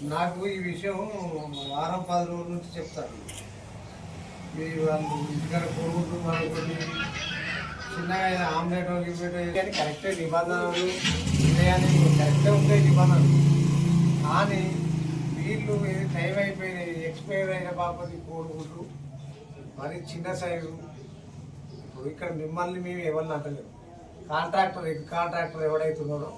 నాకు ఈ విషయం వారం 10 రోజుల నుంచి చెప్తాను. ఇంటికాడ కోరుకుంటూ మనకొని చిన్నగా ఆమ్లెట్ గిమ్లెట్ కరెక్టే నిబంధనలు ఉన్నాయని కరెక్టే ఉంటాయి నిబంధనలు. కానీ వీళ్ళు టైం అయిపోయినాయి, ఎక్స్పైర్ అయిన బాపతి కోరుకుంటూ మరి చిన్న సైజు. ఇప్పుడు ఇక్కడ మిమ్మల్ని మేము ఎవరిని అంటలేము. కాంట్రాక్టర్ ఎవడైతున్నాడో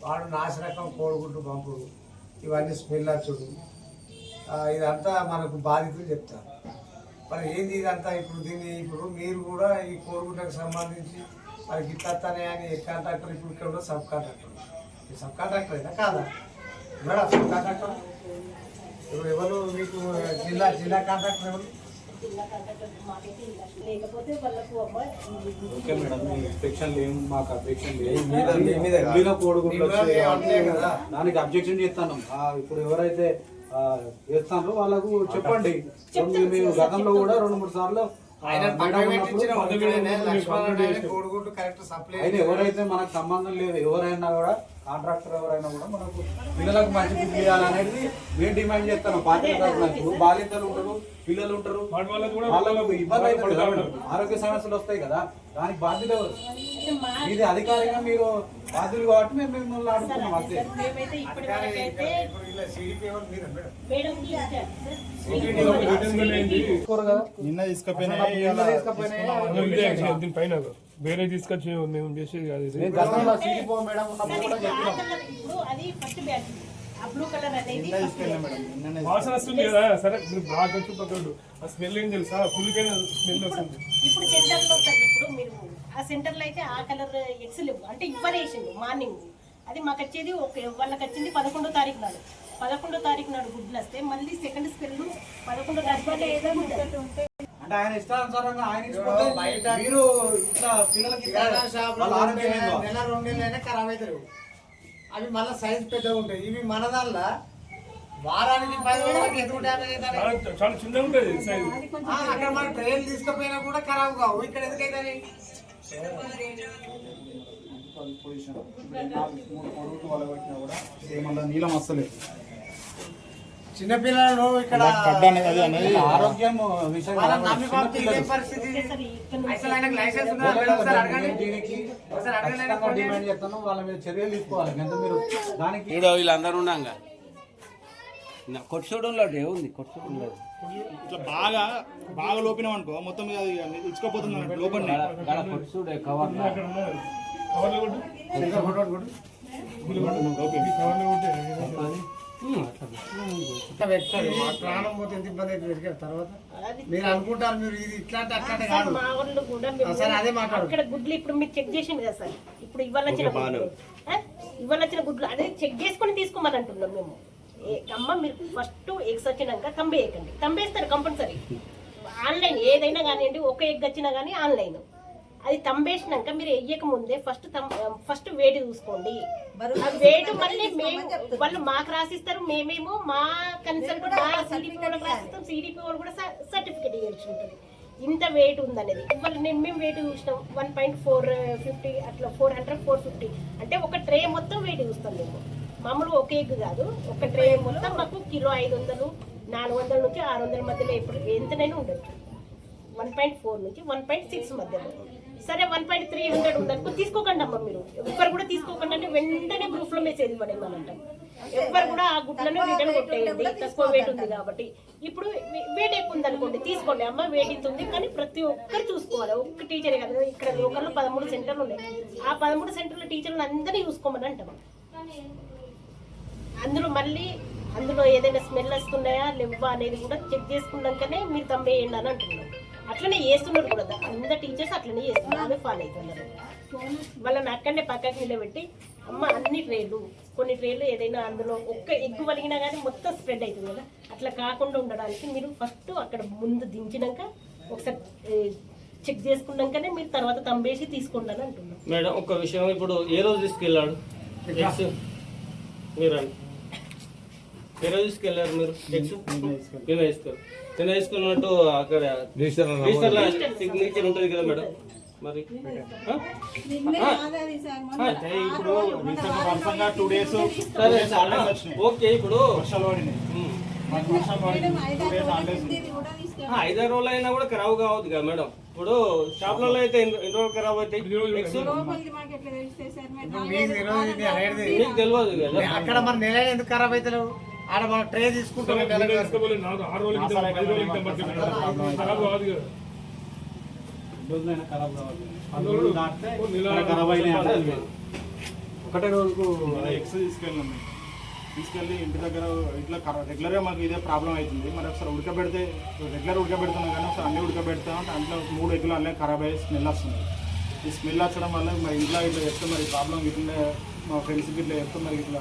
వాడు నాశరకం కోరుకుంటూ పంపుడు, ఇవన్నీ స్మెల్ వచ్చుడు, ఇదంతా మనకు బాధితులు చెప్తారు. మరి ఏంది ఇదంతా? ఇప్పుడు మీరు కూడా ఈ కోరుకుంటకు సంబంధించి మరి గిట్లనే అని కాంట్రాక్టర్ ఇప్పుడు ఇక్కడ ఉన్న సబ్ కాంట్రాక్టర్. ఈ సబ్ కాంట్రాక్టర్ అయినా కాదా మేడం? సబ్ కాంట్రాక్టర్ ఇప్పుడు ఎవరు మీకు? జిల్లా కాంట్రాక్టర్ ఎవరు? ఓకే మేడం, మీ ఇన్స్పెక్షన్ లేదు, మాకు అబ్జెక్షన్ లేదు. దానికి అబ్జెక్షన్ చేస్తాను. ఇప్పుడు ఎవరైతే చేస్తారో వాళ్ళకు చెప్పండి. మేము గతంలో కూడా 2-3 సార్లు ఎవరైతే మనకు సంబంధం లేదు, ఎవరైనా కూడా కాంట్రాక్టర్ ఎవరైనా కూడా మనకు పిల్లలకు మంచి ఫుడ్ ఇవ్వాలనేది మేము డిమాండ్ చేస్తాను. పార్టీలు బాధ్యతలు ఉంటారు, పిల్లలు ఉంటారు, వాళ్ళకు ఇబ్బంది అవుతుంది, ఆరోగ్య సమస్యలు వస్తాయి కదా. దానికి బాధ్యత ఎవరు? ఇది అధికారిగా మీరు బాధ్యులు కాబట్టి మేము మిమ్మల్ని ఆడుతున్నాం అంతే. నిన్న తీసుకపోయినా పైన వేరే తీసుకొచ్చి మేము చేసేది కాదు. వాసన వస్తుంది కదా, సరే మీరు బాగా కొంచెం పక్కడు. ఆ స్మెల్ ఏం తెలుసా? ఫుల్ స్మెల్ వస్తుంది. ఇప్పుడు సెంటర్ లో ఇప్పుడు మీరు ఆ సెంటర్ లో అయితే ఆ కలర్ ఎక్స్ లేవు అంటే ఇవ్వరేసింది మార్నింగ్. అది మాకు వచ్చేది వాళ్ళకి వచ్చింది 11వ తారీఖు నాడు. 11వ తారీఖు నాడు గుడ్లు వస్తే మళ్ళీ సెకండ్ స్పెల్ 11వ తారీఖు అంటే ఆయన ఇష్టానుసారంగా ఆయన మీరు ఇట్లా పిల్లలకి నెల 2 నెలలైనా ఖరాబ్ అవుతారు. అవి మళ్ళీ సైజ్ పెద్దగా ఉంటాయి. ఇవి మన దానిలో వారానికి 10 రోజులకి ఎందుకు డ్యామేజ్ అవుతాయి? చాలా చిన్నగా ఉంటుంది సైజ్. అక్కడ మన ట్రైన్ తీసుకుపోయినా కూడా ఖరాబ్ కావు. ఇక్కడ ఎందుకైతే నీలం వస్తలేదు. చిన్నపిల్లలు ఇక్కడ ఆరోగ్యం డిమాండ్ చేస్తాను. వాళ్ళ మీద చర్యలు తీసుకోవాలి. ఎంత మీరు దానికి వీళ్ళందరూ ఉన్నాగా కొట్టుచూడంలో ఏముంది? కొట్టుచూడంలో ఇట్లా బాగా లోపినాం అనుకో మొత్తం ఇచ్చుకోపోతుంది లోపల కొట్టుచూడే కవర్ ప్రాణం పోతే ఎంత ఇబ్బంది అయితే దొరికిన తర్వాత మీరు అనుకుంటారు మీరు ఇది ఇట్లాంటి అట్లాంటి కాదు. మా వాళ్ళు కూడా అదే మాట్లాడు. ఇక్కడ గుడ్లు ఇప్పుడు మీరు చెక్ చేసింది కదా సార్. ఇప్పుడు ఇవాళ వచ్చిన గుడ్లు అదే చెక్ చేసుకుని తీసుకోమని అంటున్నాం మేము. అమ్మ మీరు ఫస్ట్ ఎగ్స్ వచ్చినాక తంబేయకండి. తంబేస్తారు కంపల్సరీ. ఆన్లైన్ ఏదైనా కానివ్వండి, ఒక ఎగ్ వచ్చినా కానీ ఆన్లైన్. అది తంబేసినాక మీరు వేయక ముందే ఫస్ట్ వేడి చూసుకోండి. వేడి మళ్ళీ మేము వాళ్ళు మాకు రాసిస్తారు, మేమేమో మా కన్సల్ట్ మా సిడిపి వాళ్ళకి రాసిస్తాం. సిడిపి వాళ్ళు కూడా సర్టిఫికేట్ ఇవ్వాల్సి ఉంటుంది ఇంత వెయిట్ ఉందనేది. వాళ్ళు మేము వెయిట్ చూసినాం 1.450 అట్లా 400 450 అంటే ఒక ట్రే మొత్తం వెయిట్ చూస్తాం మేము. మామూలుగా ఒక ఎగ్ కాదు, ఒక ట్రే మొత్తం మాకు కిలో 500 400 నుంచి 600 మధ్యలో ఎప్పుడు ఎంతనైనా ఉండొచ్చు. 1.4 నుంచి 1.6 మధ్యలో. సరే 1.300 ఉందనుకో తీసుకోకండి అమ్మ. మీరు ఎవ్వరు కూడా తీసుకోకండి అంటే వెంటనే గ్రూప్ లో మెసేజ్ పడేమనంటాం. ఎవ్వరు కూడా ఆ గుడ్లను రిటర్న్ కొట్టేయండి, తక్కువ వెయిట్ ఉంది కాబట్టి. ఇప్పుడు వెయిట్ ఎక్కువ ఉంది అనుకోండి, తీసుకోండి అమ్మ వెయిట్ ఇంత ఉంది. కానీ ప్రతి ఒక్కరు చూసుకోవాలి. ఒక్క టీచరే కదా, ఇక్కడ లోకల్లో 13 సెంటర్లు ఉన్నాయి. ఆ 13 సెంటర్ల టీచర్లు అందరినీ చూసుకోమని అంటాం. అందులో ఏదైనా స్మెల్ వస్తున్నాయా లేవా అనేది కూడా చెక్ చేసుకున్నాకనే మీరు తమ్మేయండి అని అంటున్నారు. అట్లనే చేస్తున్నారు కూడా అందరు టీచర్స్ అట్లనే చేస్తున్నారు. అదే ఫాలో అవుతున్నారు. వాళ్ళని అక్కడనే పక్కకి నిలబెట్టి అమ్మ అన్ని ట్రేలు కొన్ని ట్రేలు ఏదైనా అందులో ఒక్క ఎగ్గు వలిగినా కానీ మొత్తం స్ప్రెడ్ అవుతుంది కదా. అట్లా కాకుండా ఉండడానికి మీరు ఫస్ట్ అక్కడ ముందు దించినాక ఒకసారి చెక్ చేసుకున్నాకనే మీరు తర్వాత తంబేసి తీసుకోండి అని అంటున్నారు. మేడం ఒక విషయం, ఇప్పుడు ఏ రోజు తీసుకెళ్ళాడు మీరు? ఏ రోజు తీసుకెళ్ళారు మీరు? నిన్న తీసుకెళ్ళారు. నిన్న తీసుకున్నట్టు అక్కడ సిగ్నేచర్ ఉంటుంది కదా మేడం, మరి అయితే ఇప్పుడు రీసెంట్ వర్షంగా 2 days సరే హాలిడేస్ వచ్చినాయి. ఓకే ఇప్పుడు వర్షాలు పడినాయి. మాకు వర్షం పడింది 2 days హాలిడేస్ ఉంది. 5 రోజులు అయినా కూడా ఖరాబ్ కావద్దు కదా మేడం. ఇప్పుడు షాప్లలో అయితే ఎన్ని రోజులు ఖరాబ్ అవుతాయి? మీకు తెలియదు ఇది అనేది. మీకు తెలియదు కదా. అక్కడ మన నెల ఎందుకు ఖరాబ్ అవుతలేవు? ఆడ మనం ట్రే తీసుకుంటాం నెలకు. తీసుకోవాలి 6 రోజులకి 5 రోజులకి టమాటా ఖరాబ్ కాదు కదా. రోజులైనా ఖరాబ్ కావాలి. అందులో దాటితే నెల ఖరాబ్ అయినాయి అంటే ఒకటే రోజుకు ఎక్స్ తీసుకెళ్ళినాం మేము. తీసుకెళ్ళి ఇంటి దగ్గర ఇట్లా రెగ్యులర్గా మాకు ఇదే ప్రాబ్లం అవుతుంది. మరి ఒకసారి ఉడకబెడితే రెగ్యులర్ ఉడకబెడుతున్నాం కానీ ఒకసారి అన్నీ ఉడకబెడతాం అంటే అందులో 3 ఎగ్గులు అన్నీ ఖరాబ్ అయ్యి స్మెల్ వస్తుంది. ఈ స్మెల్ వచ్చడం వల్ల మరి ఇంట్లో ఇట్లా చెప్తే మరి ప్రాబ్లం ఇట్లా మా ఫ్రెండ్స్కి ఇట్లా చెప్తే మరి ఇట్లా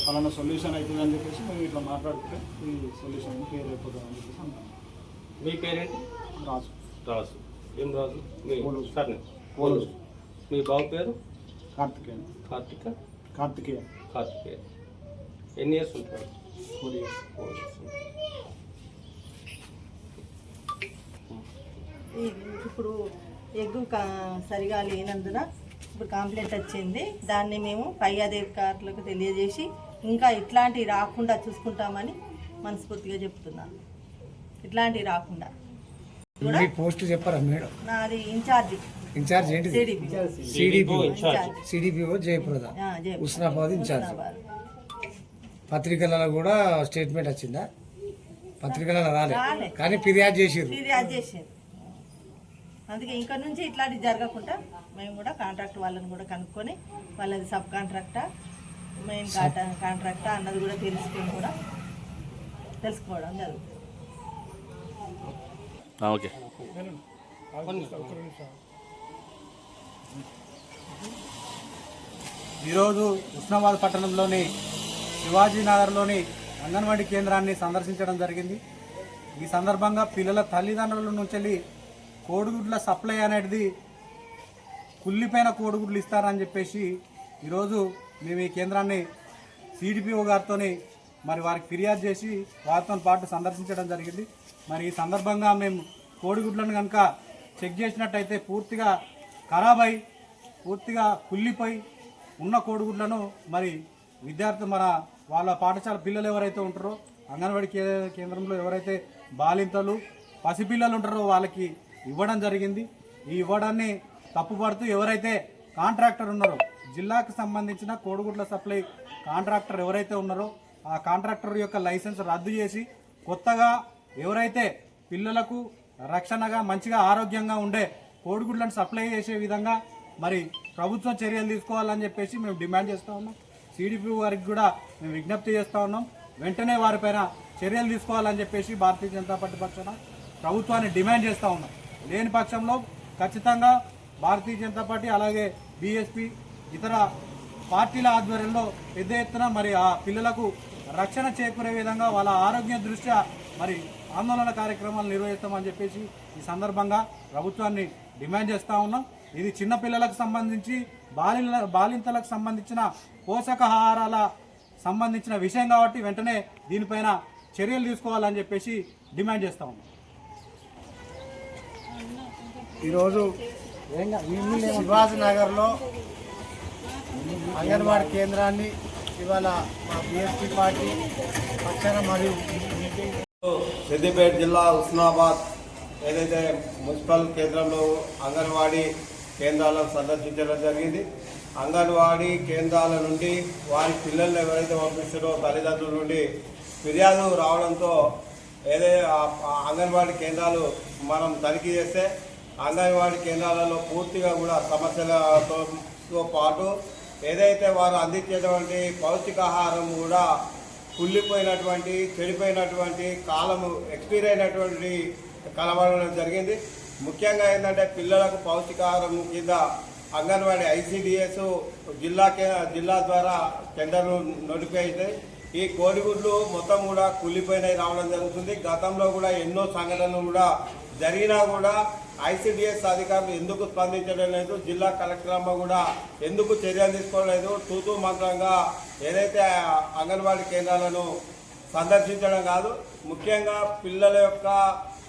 ఫలానా సొల్యూషన్ అవుతుంది అని చెప్పేసి మేము ఇట్లా మాట్లాడుకుంటే ఈ సొల్యూషన్ క్లియర్ అయిపోతాం అని చెప్పేసి అన్నాం. మీ పేరేంటి? రాజు రాజు. ఏం రాజు? మీ పోలు. సరే పోలు. మీ బాబు పేరు? కార్తికేయ. కార్తికేయ. ఎన్ని ఇయర్స్ ఉంటారు? 4 years. 4 years. ఇప్పుడు ఎగ్గు సరిగా లేనందున ఇప్పుడు కంప్లైంట్ వచ్చింది. దాన్ని మేము పై అధికారులకు తెలియజేసి ఇంకా ఇట్లాంటివి రాకుండా చూసుకుంటామని మనస్ఫూర్తిగా చెప్తున్నాను. ఇట్లాంటివి రాకుండా మీ పోస్ట్ చెప్పరా మేడం? నాది ఇన్ఛార్జి ఏంటి? CDPO Jayaprada, Husnabad incharge. పత్రికలలో కూడా స్టేట్మెంట్ వచ్చిందా? పత్రికలలో రాలే కానీ ఫిర్యాదు చేసిర్రు. అందుకే ఇంకా నుంచి ఇట్లాంటివి జరగకుండా మేము కూడా కాంట్రాక్ట్ వాళ్ళని కూడా కనుక్కొని వాళ్ళది సబ్ కాంట్రాక్టా మెయిన్ కాంట్రాక్టా అన్నది కూడా తెలుసుకోవడం జరుగుతుంది. ఓకే. ఈరోజు హుస్నాబాద్ పట్టణంలోని శివాజీనగర్లోని అంగన్వాడీ కేంద్రాన్ని సందర్శించడం జరిగింది. ఈ సందర్భంగా పిల్లల తల్లిదండ్రుల నుంచి కోడిగుడ్ల సప్లై అనేది కుళ్ళిపోయిన కోడిగుడ్లు ఇస్తారని చెప్పేసి ఈరోజు మేము ఈ కేంద్రాన్ని సిడిపిఓ గారితో మరి వారికి ఫిర్యాదు చేసి వారితో పాటు సందర్శించడం జరిగింది. మరి ఈ సందర్భంగా మేము కోడిగుడ్లను కనుక చెక్ చేసినట్టయితే పూర్తిగా ఖరాబ్ అయి పూర్తిగా కుళ్ళిపోయి ఉన్న కోడిగుడ్లను మరి విద్యార్థులు వాళ్ళ పాఠశాల పిల్లలు ఎవరైతే ఉంటారో అంగన్వాడీ కేంద్రంలో ఎవరైతే బాలింతలు పసిపిల్లలు ఉంటారో వాళ్ళకి ఇవ్వడం జరిగింది. ఈ ఇవ్వడాన్ని తప్పుపడుతూ ఎవరైతే కాంట్రాక్టర్ ఉన్నారో జిల్లాకు సంబంధించిన కోడిగుడ్ల సప్లై కాంట్రాక్టర్ ఎవరైతే ఉన్నారో ఆ కాంట్రాక్టర్ యొక్క లైసెన్స్ రద్దు చేసి కొత్తగా ఎవరైతే పిల్లలకు రక్షణగా మంచిగా ఆరోగ్యంగా ఉండే కోడిగుడ్లను సప్లై చేసే విధంగా మరి ప్రభుత్వం చర్యలు తీసుకోవాలని చెప్పేసి మేము డిమాండ్ చేస్తూ ఉన్నాం. సిడిపిఓ గారికి కూడా మేము విజ్ఞప్తి చేస్తూ ఉన్నాం. వెంటనే వారిపైన చర్యలు తీసుకోవాలని చెప్పేసి భారతీయ జనతా పార్టీ పక్షాన ప్రభుత్వాన్ని డిమాండ్ చేస్తూ ఉన్నాం. లేని పక్షంలో ఖచ్చితంగా భారతీయ జనతా పార్టీ అలాగే బీఎస్పీ ఇతర పార్టీల ఆధ్వర్యంలో పెద్ద ఎత్తున మరి ఆ పిల్లలకు రక్షణ చేకూరే విధంగా వాళ్ళ ఆరోగ్య దృష్ట్యా మరి ఆందోళన కార్యక్రమాలు నిర్వహిస్తామని చెప్పేసి ఈ సందర్భంగా ప్రభుత్వాన్ని డిమాండ్ చేస్తూ ఉన్నాం. ఇది చిన్న పిల్లలకు సంబంధించి బాలింతలకు సంబంధించిన పోషకాహారాల సంబంధించిన విషయం కాబట్టి వెంటనే దీనిపైన చర్యలు తీసుకోవాలని చెప్పేసి డిమాండ్ చేస్తూ ఉన్నాం. ఈరోజు శివాజీ నగర్లో అంగన్వాడీ కేంద్రాన్ని ఇవాళ మా బీఎస్పీ పార్టీ పక్షాన మరియు సిద్దిపేట జిల్లా హుస్నాబాద్ ఏదైతే మున్సిపల్ కేంద్రంలో అంగన్వాడీ కేంద్రాలను సందర్శించడం జరిగింది. అంగన్వాడీ కేంద్రాల నుండి వారి పిల్లల్ని ఎవరైతే పంపిస్తారో తల్లిదండ్రుల నుండి ఫిర్యాదు రావడంతో ఏదైతే అంగన్వాడీ కేంద్రాలు మనం తనిఖీ చేస్తే అంగన్వాడీ కేంద్రాలలో పూర్తిగా కూడా సమస్యలతో పాటు ఏదైతే వారు అందించేటువంటి పౌష్టికాహారం కూడా కుళ్ళిపోయినటువంటి చెడిపోయినటువంటి కాలము ఎక్స్పైర్ అయినటువంటి కనబడడం జరిగింది. ముఖ్యంగా ఏంటంటే పిల్లలకు పౌష్టికాహారం కింద అంగన్వాడీ ICDS జిల్లా ద్వారా టెండర్లు నోటిఫై అవుతాయి. ఈ కోడిగుడ్లు మొత్తం కూడా కుళ్ళిపోయినవి రావడం జరుగుతుంది. గతంలో కూడా ఎన్నో సంఘటనలు కూడా జరిగినా కూడా ICDS అధికారులు ఎందుకు స్పందించడం లేదు, జిల్లా కలెక్టర్ అమ్మ కూడా ఎందుకు చర్యలు తీసుకోలేదు, తూతూ మంత్రంగా ఏదైతే అంగన్వాడీ కేంద్రాలను సందర్శించడం కాదు, ముఖ్యంగా పిల్లల యొక్క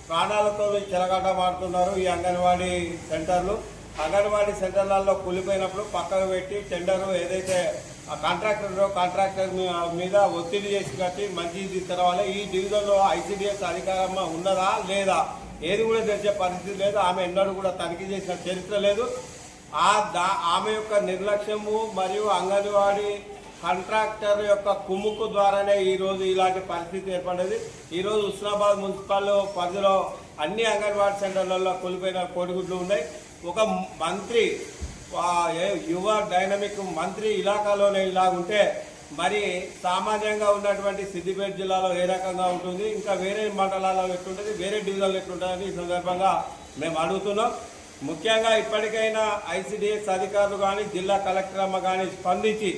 ప్రాణాలతో చెలగాటమాడుతున్నారు ఈ అంగన్వాడీ సెంటర్లు. అంగన్వాడీ సెంటర్లలో కూలిపోయినప్పుడు పక్కకు పెట్టి టెండరు ఏదైతే కాంట్రాక్టర్ మీద ఒత్తిడి చేసి కట్టి మంచిది తీసుకురావాలి. ఈ డివిజన్లో ఐసిడిఎస్ అధికారం ఉన్నదా లేదా ఏది కూడా తెలిసే పరిస్థితి లేదు. ఆమె ఎన్నడూ కూడా తనిఖీ చేసిన చరిత్ర లేదు. ఆమె యొక్క నిర్లక్ష్యము మరియు అంగన్వాడీ కాంట్రాక్టర్ యొక్క కుమ్ముకు ద్వారానే ఈరోజు ఇలాంటి పరిస్థితి ఏర్పడేది. ఈరోజు హుస్నాబాద్ మున్సిపల్ పరిధిలో అన్ని అంగన్వాడీ సెంటర్లలో కూలిపోయిన కోడిగుడ్లు ఉన్నాయి. ఒక మంత్రి యువ డైనమిక్ మంత్రి ఇలాకాలోనే ఇలాగుంటే మరి సామాన్యంగా ఉన్నటువంటి సిద్దిపేట జిల్లాలో ఏ రకంగా ఉంటుంది, ఇంకా వేరే మండలాల్లో ఎట్లుంటుంది, వేరే డివిజన్లో ఎట్లుంటుందని ఈ సందర్భంగా మేము అడుగుతున్నాం. ముఖ్యంగా ఇప్పటికైనా ఐసిడిఎస్ అధికారులు కానీ జిల్లా కలెక్టర్ అమ్మ కానీ స్పందించి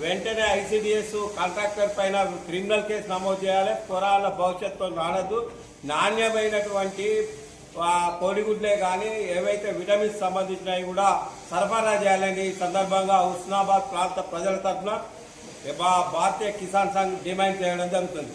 వెంటనే ఐసిడిఎస్ కాంట్రాక్టర్ పైన క్రిమినల్ కేసు నమోదు చేయాలి. పొరాల భవిష్యత్తు రానద్దు. నాణ్యమైనటువంటి కోడిగుడ్లే కానీ ఏవైతే విటమిన్స్ సంబంధించినవి కూడా సరఫరా చేయాలని ఈ సందర్భంగా హుస్నాబాద్ ప్రాంత ప్రజల తరఫున భారతీయ కిసాన్ సంఘ్ డిమాండ్ చేయడం జరుగుతుంది.